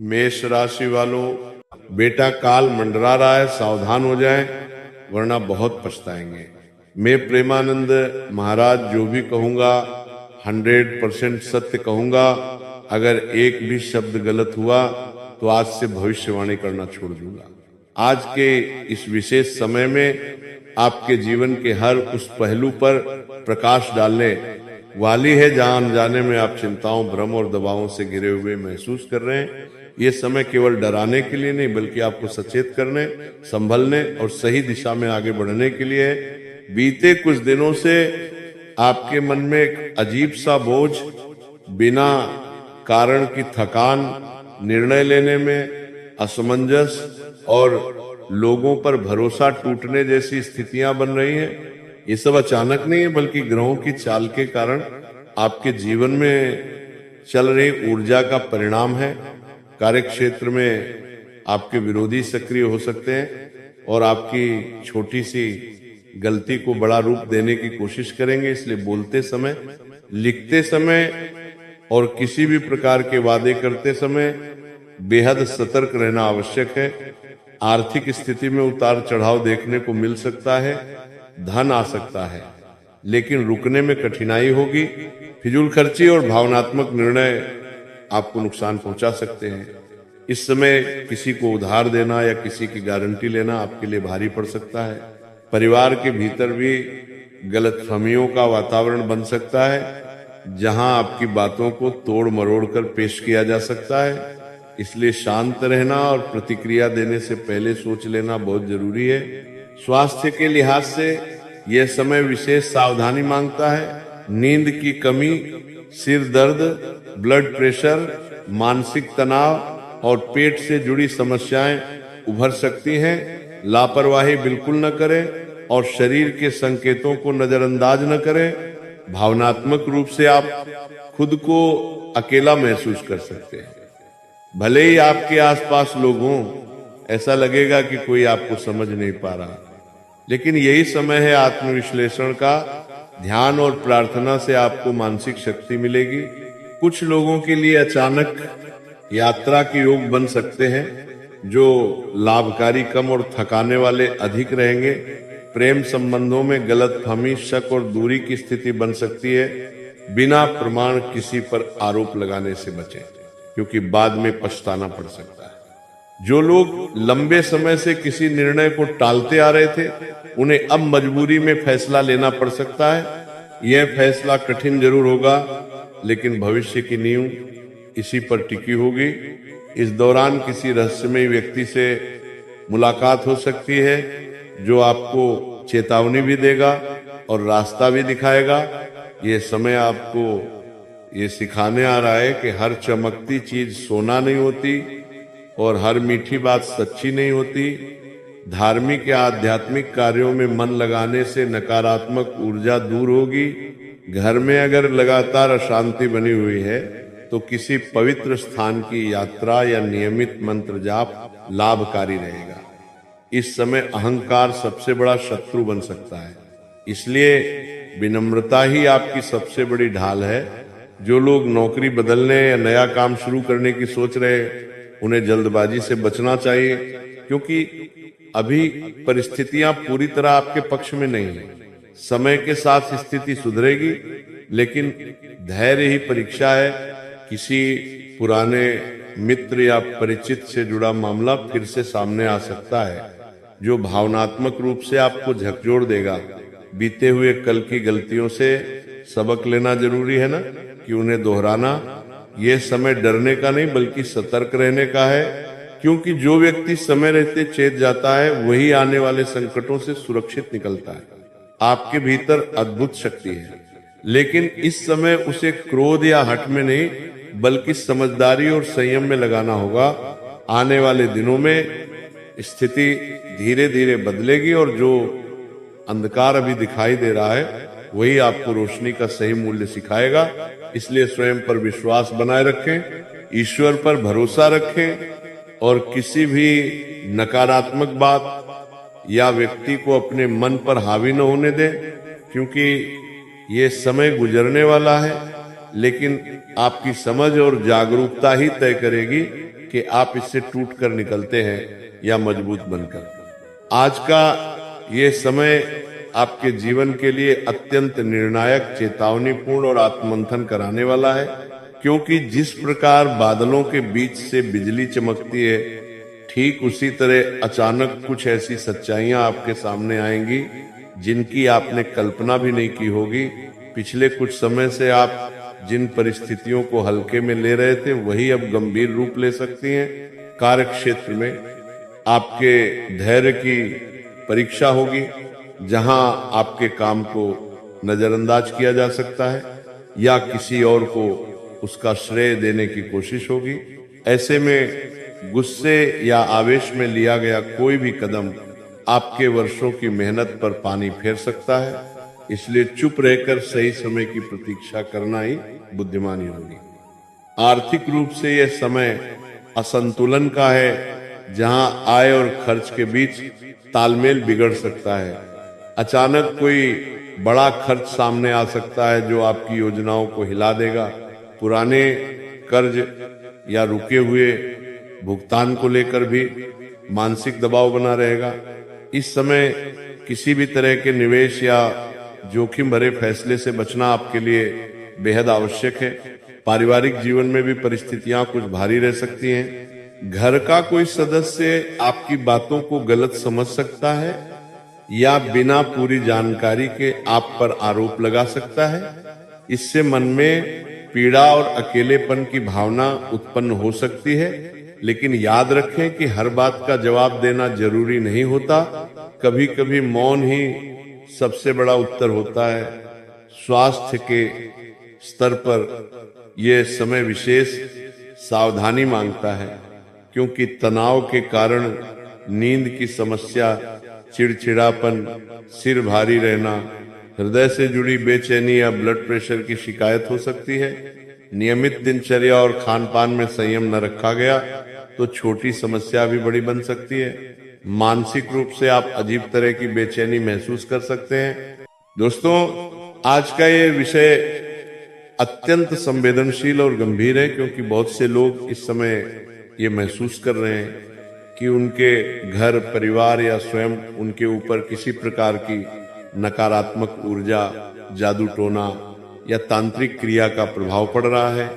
मेष राशि वालों, बेटा काल मंडरा रहा है, सावधान हो जाएं वरना बहुत पछताएंगे। मैं प्रेमानंद महाराज जो भी कहूंगा 100% सत्य कहूंगा। अगर एक भी शब्द गलत हुआ तो आज से भविष्यवाणी करना छोड़ दूंगा। आज के इस विशेष समय में आपके जीवन के हर उस पहलू पर प्रकाश डालने वाली है जहां अनजाने में आप चिंताओं, भ्रम और दबावों से घिरे हुए महसूस कर रहे हैं। ये समय केवल डराने के लिए नहीं बल्कि आपको सचेत करने, संभलने और सही दिशा में आगे बढ़ने के लिए है। बीते कुछ दिनों से आपके मन में एक अजीब सा बोझ, बिना कारण की थकान, निर्णय लेने में असमंजस और लोगों पर भरोसा टूटने जैसी स्थितियां बन रही हैं। ये सब अचानक नहीं है बल्कि ग्रहों की चाल के कारण आपके जीवन में चल रही ऊर्जा का परिणाम है। कार्य क्षेत्र में आपके विरोधी सक्रिय हो सकते हैं और आपकी छोटी सी गलती को बड़ा रूप देने की कोशिश करेंगे। इसलिए बोलते समय, लिखते समय और किसी भी प्रकार के वादे करते समय बेहद सतर्क रहना आवश्यक है। आर्थिक स्थिति में उतार चढ़ाव देखने को मिल सकता है, धन आ सकता है, लेकिन रुकने में कठिनाई होगी। फिजूल खर्ची और भावनात्मक निर्णय आपको नुकसान पहुंचा सकते हैं। इस समय किसी को उधार देना या किसी की गारंटी लेना आपके लिए भारी पड़ सकता है। परिवार के भीतर भी गलतफहमियों का वातावरण बन सकता है जहां आपकी बातों को तोड़ मरोड़ कर पेश किया जा सकता है। इसलिए शांत रहना और प्रतिक्रिया देने से पहले सोच लेना बहुत जरूरी है। स्वास्थ्य के लिहाज से यह समय विशेष सावधानी मांगता है। नींद की कमी, सिर दर्द, ब्लड प्रेशर, मानसिक तनाव और पेट से जुड़ी समस्याएं उभर सकती हैं। लापरवाही बिल्कुल न करें और शरीर के संकेतों को नजरअंदाज न करें। भावनात्मक रूप से आप खुद को अकेला महसूस कर सकते हैं। भले ही आपके आसपास लोग हों, ऐसा लगेगा कि कोई आपको समझ नहीं पा रहा, लेकिन यही समय है आत्मविश्लेषण का। ध्यान और प्रार्थना से आपको मानसिक शक्ति मिलेगी। कुछ लोगों के लिए अचानक यात्रा के योग बन सकते हैं जो लाभकारी कम और थकाने वाले अधिक रहेंगे। प्रेम संबंधों में गलतफहमी, शक और दूरी की स्थिति बन सकती है। बिना प्रमाण किसी पर आरोप लगाने से बचें क्योंकि बाद में पछताना पड़ सकता है। जो लोग लंबे समय से किसी निर्णय को टालते आ रहे थे, उन्हें अब मजबूरी में फैसला लेना पड़ सकता है। यह फैसला कठिन जरूर होगा, लेकिन भविष्य की नींव इसी पर टिकी होगी। इस दौरान किसी रहस्यमय व्यक्ति से मुलाकात हो सकती है जो आपको चेतावनी भी देगा और रास्ता भी दिखाएगा। यह समय आपको ये सिखाने आ रहा है कि हर चमकती चीज सोना नहीं होती और हर मीठी बात सच्ची नहीं होती। धार्मिक या आध्यात्मिक कार्यों में मन लगाने से नकारात्मक ऊर्जा दूर होगी। घर में अगर लगातार अशांति बनी हुई है तो किसी पवित्र स्थान की यात्रा या नियमित मंत्र जाप लाभकारी रहेगा। इस समय अहंकार सबसे बड़ा शत्रु बन सकता है, इसलिए विनम्रता ही आपकी सबसे बड़ी ढाल है। जो लोग नौकरी बदलने या नया काम शुरू करने की सोच रहे, उन्हें जल्दबाजी से बचना चाहिए क्योंकि अभी परिस्थितियां पूरी तरह आपके पक्ष में नहीं है। समय के साथ स्थिति सुधरेगी, लेकिन धैर्य ही परीक्षा है। किसी पुराने मित्र या परिचित से जुड़ा मामला फिर से सामने आ सकता है जो भावनात्मक रूप से आपको झकझोर देगा। बीते हुए कल की गलतियों से सबक लेना जरूरी है ना कि उन्हें दोहराना। यह समय डरने का नहीं बल्कि सतर्क रहने का है, क्योंकि जो व्यक्ति समय रहते चेत जाता है वही आने वाले संकटों से सुरक्षित निकलता है। आपके भीतर अद्भुत शक्ति है, लेकिन इस समय उसे क्रोध या हठ में नहीं बल्कि समझदारी और संयम में लगाना होगा। आने वाले दिनों में स्थिति धीरे धीरे बदलेगी और जो अंधकार अभी दिखाई दे रहा है वही आपको रोशनी का सही मूल्य सिखाएगा। इसलिए स्वयं पर विश्वास बनाए रखें, ईश्वर पर भरोसा रखें और किसी भी नकारात्मक बात या व्यक्ति को अपने मन पर हावी न होने दें, क्योंकि ये समय गुजरने वाला है, लेकिन आपकी समझ और जागरूकता ही तय करेगी कि आप इससे टूट कर निकलते हैं या मजबूत बनकर। आज का ये समय आपके जीवन के लिए अत्यंत निर्णायक, चेतावनीपूर्ण और आत्ममंथन कराने वाला है, क्योंकि जिस प्रकार बादलों के बीच से बिजली चमकती है, ठीक उसी तरह अचानक कुछ ऐसी सच्चाइयां आपके सामने आएंगी जिनकी आपने कल्पना भी नहीं की होगी। पिछले कुछ समय से आप जिन परिस्थितियों को हल्के में ले रहे थे, वही अब गंभीर रूप ले सकती हैं। कार्य क्षेत्र में आपके धैर्य की परीक्षा होगी, जहां आपके काम को नजरअंदाज किया जा सकता है या किसी और को उसका श्रेय देने की कोशिश होगी। ऐसे में गुस्से या आवेश में लिया गया कोई भी कदम आपके वर्षों की मेहनत पर पानी फेर सकता है। इसलिए चुप रहकर सही समय की प्रतीक्षा करना ही बुद्धिमानी होगी। आर्थिक रूप से यह समय असंतुलन का है, जहां आय और खर्च के बीच तालमेल बिगड़ सकता है। अचानक कोई बड़ा खर्च सामने आ सकता है जो आपकी योजनाओं को हिला देगा। पुराने कर्ज या रुके हुए भुगतान को लेकर भी मानसिक दबाव बना रहेगा। इस समय किसी भी तरह के निवेश या जोखिम भरे फैसले से बचना आपके लिए बेहद आवश्यक है। पारिवारिक जीवन में भी परिस्थितियां कुछ भारी रह सकती हैं। घर का कोई सदस्य आपकी बातों को गलत समझ सकता है या बिना पूरी जानकारी के आप पर आरोप लगा सकता है। इससे मन में पीड़ा और अकेलेपन की भावना उत्पन्न हो सकती है। लेकिन याद रखें कि हर बात का जवाब देना जरूरी नहीं होता। कभी कभी मौन ही सबसे बड़ा उत्तर होता है। स्वास्थ्य के स्तर पर यह समय विशेष सावधानी मांगता है, क्योंकि तनाव के कारण नींद की समस्या, चिड़चिड़ापन, सिर भारी रहना, हृदय से जुड़ी बेचैनी या ब्लड प्रेशर की शिकायत हो सकती है। नियमित दिनचर्या और खान पान में संयम न रखा गया तो छोटी समस्या भी बड़ी बन सकती है। मानसिक रूप से आप अजीब तरह की बेचैनी महसूस कर सकते हैं। दोस्तों, आज का ये विषय अत्यंत संवेदनशील और गंभीर है, क्योंकि बहुत से लोग इस समय ये महसूस कर रहे हैं कि उनके घर, परिवार या स्वयं उनके ऊपर किसी प्रकार की नकारात्मक ऊर्जा, जादू टोना या तांत्रिक क्रिया का प्रभाव पड़ रहा है।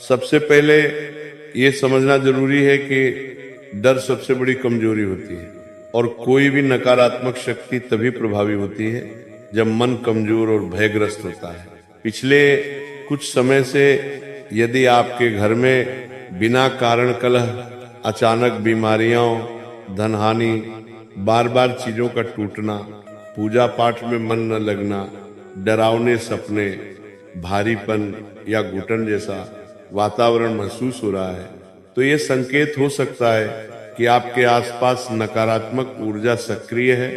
सबसे पहले ये समझना जरूरी है कि डर सबसे बड़ी कमजोरी होती है और कोई भी नकारात्मक शक्ति तभी प्रभावी होती है जब मन कमजोर और भयग्रस्त होता है। पिछले कुछ समय से यदि आपके घर में बिना कारण कलह, अचानक बीमारियां, धनहानि, बार बार चीजों का टूटना, पूजा पाठ में मन न लगना, डरावने सपने, भारीपन या घुटन जैसा वातावरण महसूस हो रहा है, तो ये संकेत हो सकता है कि आपके आसपास नकारात्मक ऊर्जा सक्रिय है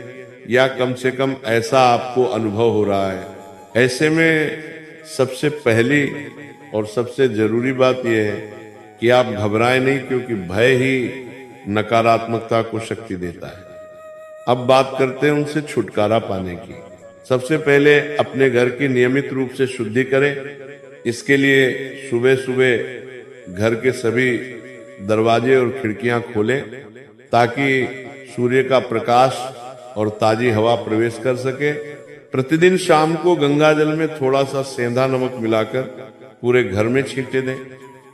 या कम से कम ऐसा आपको अनुभव हो रहा है। ऐसे में सबसे पहली और सबसे जरूरी बात यह है कि आप घबराएं नहीं, क्योंकि भय ही नकारात्मकता को शक्ति देता है। अब बात करते हैं उनसे छुटकारा पाने की। सबसे पहले अपने घर की नियमित रूप से शुद्धि करें। इसके लिए सुबह सुबह घर के सभी दरवाजे और खिड़कियां खोलें ताकि सूर्य का प्रकाश और ताजी हवा प्रवेश कर सके। प्रतिदिन शाम को गंगा जल में थोड़ा सा सेंधा नमक मिलाकर पूरे घर में छींटे दें।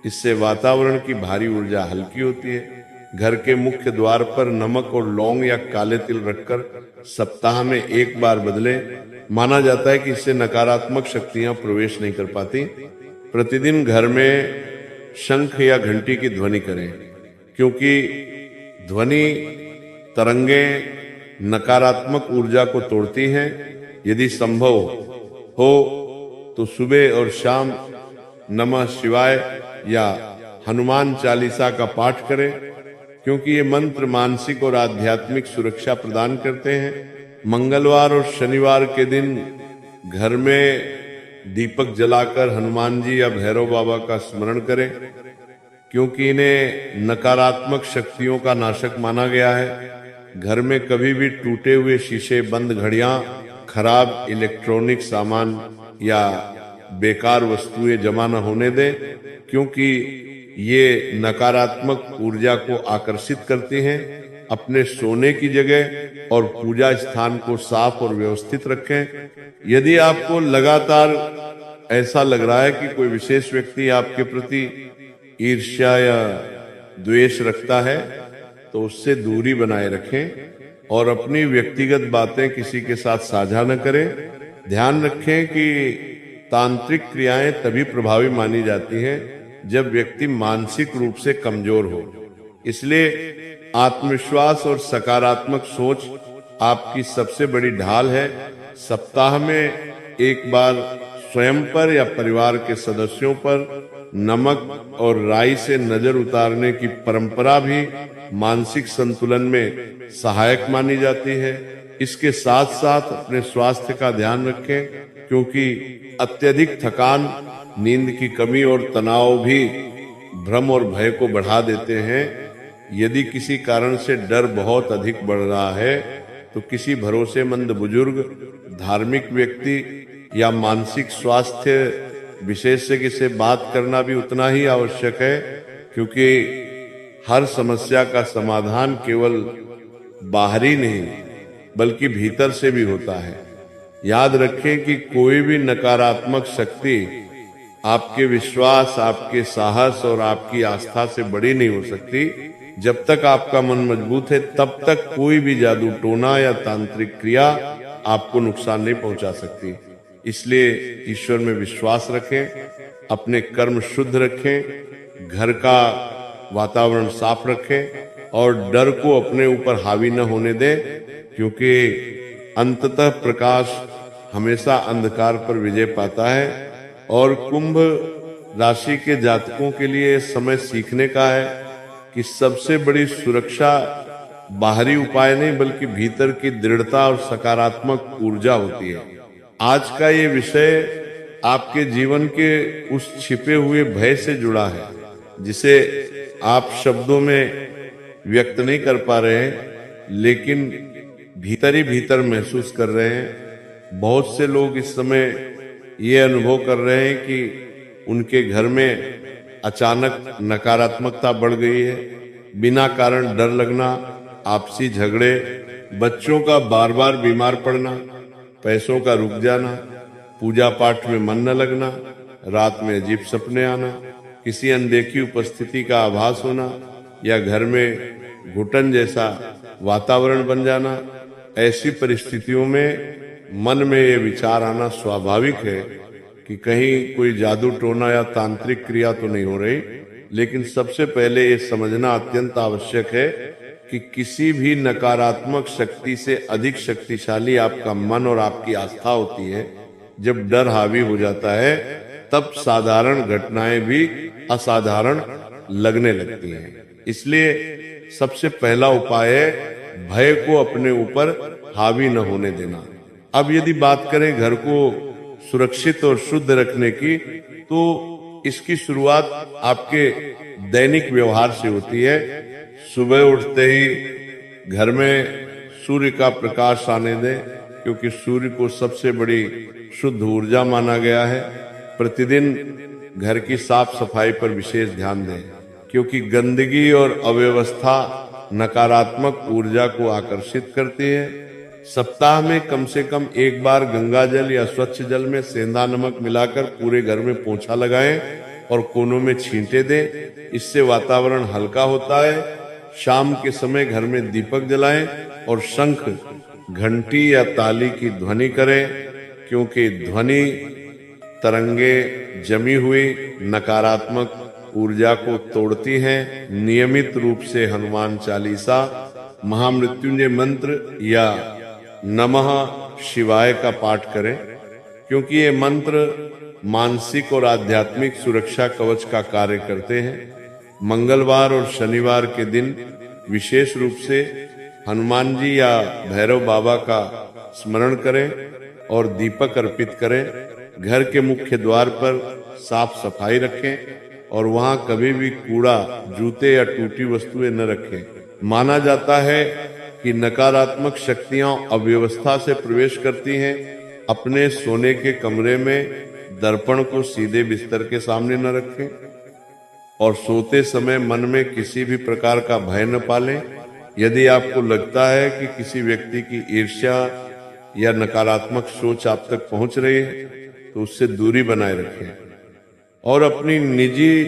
इससे वातावरण की भारी ऊर्जा हल्की होती है। घर के मुख्य द्वार पर नमक और लौंग या काले तिल रखकर सप्ताह में एक बार बदलें। माना जाता है कि इससे नकारात्मक शक्तियां प्रवेश नहीं कर पाती। प्रतिदिन घर में शंख या घंटी की ध्वनि करें, क्योंकि ध्वनि तरंगें नकारात्मक ऊर्जा को तोड़ती हैं। यदि संभव हो तो सुबह और शाम नमः शिवाय या हनुमान चालीसा का पाठ करें, क्योंकि ये मंत्र मानसिक और आध्यात्मिक सुरक्षा प्रदान करते हैं। मंगलवार और शनिवार के दिन घर में दीपक जलाकर हनुमान जी या भैरव बाबा का स्मरण करें, क्योंकि इन्हें नकारात्मक शक्तियों का नाशक माना गया है। घर में कभी भी टूटे हुए शीशे, बंद घड़ियां, खराब इलेक्ट्रॉनिक सामान या बेकार वस्तुएं जमा न होने दें, क्योंकि ये नकारात्मक ऊर्जा को आकर्षित करती हैं। अपने सोने की जगह और पूजा स्थान को साफ और व्यवस्थित रखें। यदि आपको लगातार ऐसा लग रहा है कि कोई विशेष व्यक्ति आपके प्रति ईर्ष्या या द्वेष रखता है, तो उससे दूरी बनाए रखें और अपनी व्यक्तिगत बातें किसी के साथ साझा न करें। ध्यान रखें कि तांत्रिक क्रियाएं तभी प्रभावी मानी जाती हैं जब व्यक्ति मानसिक रूप से कमजोर हो। इसलिए आत्मविश्वास और सकारात्मक सोच आपकी सबसे बड़ी ढाल है। सप्ताह में एक बार स्वयं पर या परिवार के सदस्यों पर नमक और राई से नजर उतारने की परंपरा भी मानसिक संतुलन में सहायक मानी जाती है। इसके साथ साथ अपने स्वास्थ्य का ध्यान रखें, क्योंकि अत्यधिक थकान, नींद की कमी और तनाव भी भ्रम और भय को बढ़ा देते हैं। यदि किसी कारण से डर बहुत अधिक बढ़ रहा है, तो किसी भरोसेमंद बुजुर्ग, धार्मिक व्यक्ति या मानसिक स्वास्थ्य विशेषज्ञ से बात करना भी उतना ही आवश्यक है, क्योंकि हर समस्या का समाधान केवल बाहरी नहीं बल्कि भीतर से भी होता है। याद रखें कि कोई भी नकारात्मक शक्ति आपके विश्वास, आपके साहस और आपकी आस्था से बड़ी नहीं हो सकती। जब तक आपका मन मजबूत है, तब तक कोई भी जादू टोना या तांत्रिक क्रिया आपको नुकसान नहीं पहुंचा सकती। इसलिए ईश्वर में विश्वास रखें, अपने कर्म शुद्ध रखें, घर का वातावरण साफ रखें और डर को अपने ऊपर हावी न होने दें, क्योंकि अंततः प्रकाश हमेशा अंधकार पर विजय पाता है। और कुंभ राशि के जातकों के लिए समय सीखने का है कि सबसे बड़ी सुरक्षा बाहरी उपाय नहीं बल्कि भीतर की दृढ़ता और सकारात्मक ऊर्जा होती है। आज का ये विषय आपके जीवन के उस छिपे हुए भय से जुड़ा है जिसे आप शब्दों में व्यक्त नहीं कर पा रहे हैं, लेकिन भीतर ही भीतर महसूस कर रहे हैं। बहुत से लोग इस समय ये अनुभव कर रहे हैं कि उनके घर में अचानक नकारात्मकता बढ़ गई है। बिना कारण डर लगना, आपसी झगड़े, बच्चों का बार बार बीमार पड़ना, पैसों का रुक जाना, पूजा पाठ में मन न लगना, रात में अजीब सपने आना, किसी अनदेखी उपस्थिति का आभास होना या घर में घुटन जैसा वातावरण बन जाना। ऐसी परिस्थितियों में मन में ये विचार आना स्वाभाविक है कि कहीं कोई जादू टोना या तांत्रिक क्रिया तो नहीं हो रही। लेकिन सबसे पहले ये समझना अत्यंत आवश्यक है कि किसी भी नकारात्मक शक्ति से अधिक शक्तिशाली आपका मन और आपकी आस्था होती है। जब डर हावी हो जाता है, तब साधारण घटनाएं भी असाधारण लगने लगती हैं। इसलिए सबसे पहला उपाय है भय को अपने ऊपर हावी न होने देना। अब यदि बात करें घर को सुरक्षित और शुद्ध रखने की, तो इसकी शुरुआत आपके दैनिक व्यवहार से होती है। सुबह उठते ही घर में सूर्य का प्रकाश आने दें, क्योंकि सूर्य को सबसे बड़ी शुद्ध ऊर्जा माना गया है। प्रतिदिन घर की साफ सफाई पर विशेष ध्यान दें, क्योंकि गंदगी और अव्यवस्था नकारात्मक ऊर्जा को आकर्षित करती है। सप्ताह में कम से कम एक बार गंगा जल या स्वच्छ जल में सेंधा नमक मिलाकर पूरे घर में पोंछा लगाएं और कोनों में छींटे दें। इससे वातावरण हल्का होता है। शाम के समय घर में दीपक जलाएं और शंख, घंटी या ताली की ध्वनि करें, क्योंकि ध्वनि तरंगे जमी हुई नकारात्मक ऊर्जा को तोड़ती हैं। नियमित रूप से हनुमान चालीसा, महामृत्युंजय मंत्र या नमः शिवाय का पाठ करें, क्योंकि ये मंत्र मानसिक और आध्यात्मिक सुरक्षा कवच का कार्य करते हैं। मंगलवार और शनिवार के दिन विशेष रूप से हनुमान जी या भैरव बाबा का स्मरण करें और दीपक अर्पित करें। घर के मुख्य द्वार पर साफ सफाई रखें और वहां कभी भी कूड़ा, जूते या टूटी वस्तुएं न रखें। माना जाता है कि नकारात्मक शक्तियां अव्यवस्था से प्रवेश करती हैं। अपने सोने के कमरे में दर्पण को सीधे बिस्तर के सामने न रखें। और सोते समय मन में किसी भी प्रकार का भय न पालें। यदि आपको लगता है कि किसी व्यक्ति की ईर्ष्या या नकारात्मक सोच आप तक पहुंच रही है तो उससे दूरी बनाए रखें और अपनी निजी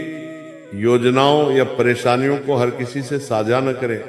योजनाओं या परेशानियों को हर किसी से साझा न करें।